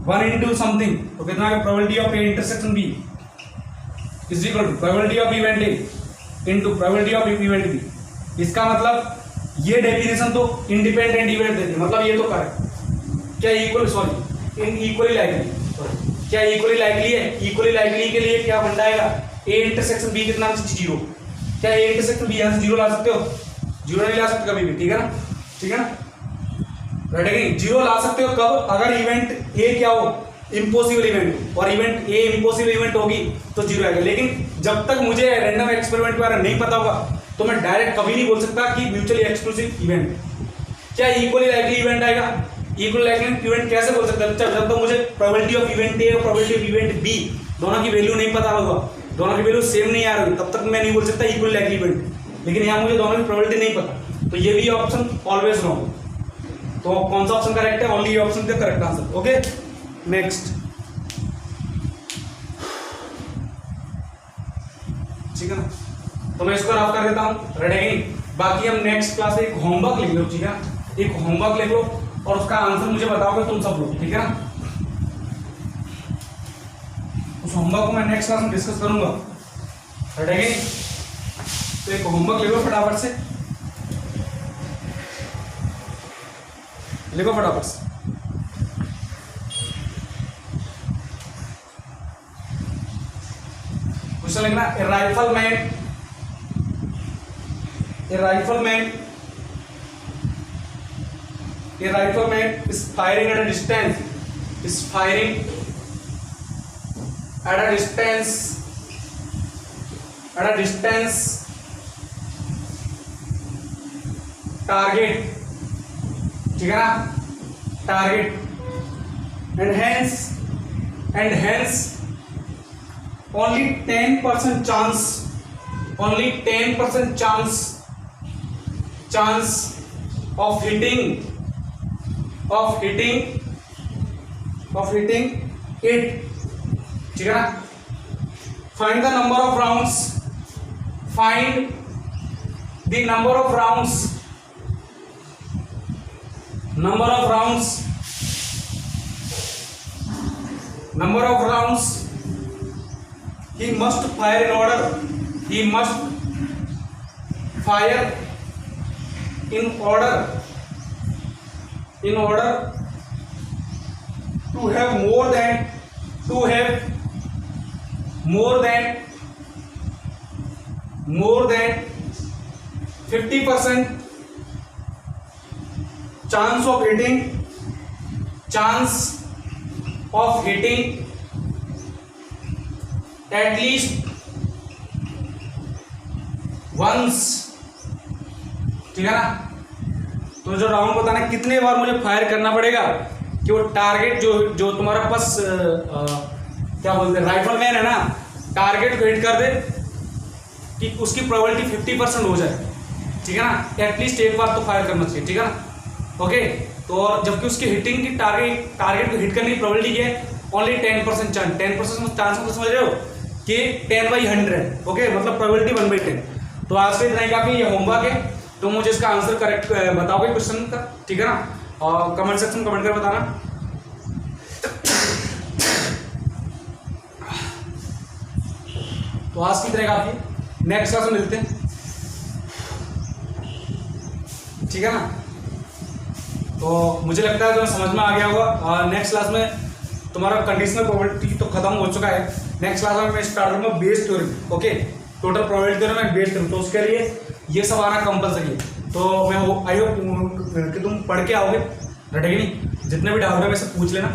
1 इंटू समथिंग, तो कितना आ गया? Probability of A intersection B is equal to probability of event A into probability of event B. इसका मतलब ये डेफिनेशन तो इंडिपेंडेंट इवेंट देती है, मतलब ये तो करेक्ट क्या? इक्वल, सॉरी, इक्वली लाइकली, क्या इक्वली लाइकली है? इक्वली लाइकली के लिए क्या फंडा आएगा? ए इंटरसेक्शन बी कितना? 0। क्या ए इंटरसेक्शन बी यहां से 0 ला सकते हो? 0 नहीं ला सकते कभी भी, ठीक है ना? ठीक है ना? राइट है कि 0 ला सकते हो कब? अगर इवेंट ए क्या हो? इम्पॉसिबल इवेंट हो, और इवेंट ए इम्पॉसिबल इवेंट होगी तो 0 आएगा। लेकिन जब तक मुझे रैंडम एक्सपेरिमेंट के बारे में नहीं पता होगा तो मैं डायरेक्ट कभी नहीं बोल सकता कि म्यूचुअली एक्सक्लूसिव इवेंट। क्या इक्वली लाइकली इवेंट आएगा? इक्वली लाइकली इवेंट कैसे बोल सकता है? जब तक मुझे प्रोबेबिलिटी ऑफ इवेंट ए और प्रोबेबिलिटी ऑफ इवेंट बी दोनों की वैल्यू नहीं पता होगा, दोनों की वैल्यू सेम नहीं आ रही, तब तक मैं नहीं बोल सकता इक्वली लाइकली इवेंट। लेकिन यहाँ मुझे दोनों की प्रोबेबिलिटी नहीं पता, तो ये भी ऑप्शन ऑलवेज रॉन्ग। तो कौन सा ऑप्शन करेक्ट है? Only option the correct answer, okay? Next, ठीक है ना? तो मैं इसको रफ कर देता हूं, रेडी? बाकी हम नेक्स्ट क्लास में एक होमवर्क लिख लो, ठीक है? एक होमवर्क लिख लो और उसका आंसर मुझे बताओगे तुम सब लोग, ठीक है ना? उस होमवर्क को मैं नेक्स्ट क्लास में डिस्कस करूंगा, रेडी? तो एक होमवर्क लिखो फटाफट से, लिखो फटाफट से। क्वेश्चन लिखना, a rifleman is firing at a distance, target, ठीक है ना, target, and hence only 10% chance of hitting it, ठीक है ना। Find the number of rounds, he must fire in order to have more than 50% chance of hitting at least once, ठीक है ना। तो जो राउंड बताना है कितने बार मुझे फायर करना पड़ेगा कि वो टारगेट जो तुम्हारा पास क्या बोलते हैं राइफलमैन है ना, टारगेट को हिट कर दे कि उसकी प्रोबेबिलिटी 50% हो जाए, ठीक है ना। एटलीस्ट एक बार तो फायर करना चाहिए, ठीक है ना। ओके, तो और जबकि उसकी हिटिंग की टारगेट को हिट करने की प्रोबेबिलिटी है ओनली 10% चांस। 10% चांस मतलब समझ रहे हो कि 10/100, ओके, मतलब प्रोबेबिलिटी 1/10। तो आज से इतना ही काफी, ये होमवर्क है, तो मुझे इसका आंसर करेक्ट बताओगे क्वेश्चन का, ठीक है ना, और कमेंट सेक्शन में कमेंट कर बताना। तो आज की तरह काफी, नेक्स्ट क्लास में मिलते हैं, ठीक है ना। तो मुझे लगता है तुम्हें समझ में आ गया होगा, और नेक्स्ट क्लास में तुम्हारा कंडीशनल प्रोबेबिलिटी तो खत्म हो चुका है। नेक्स्ट क्लास में मैं स्टार्ट करूंगा base theorem, okay, total probability theorem and Bayes theorem. तो उसके लिए ये सब आना कंपलसरी है। तो मैं आई होप कि तुम पढ़ के आओगे, रटेगी नहीं, जितने भी डाउट है वैसे पूछ लेना।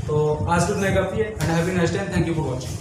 तो आज की इतना काफी है, and have a nice day, thank you for watching.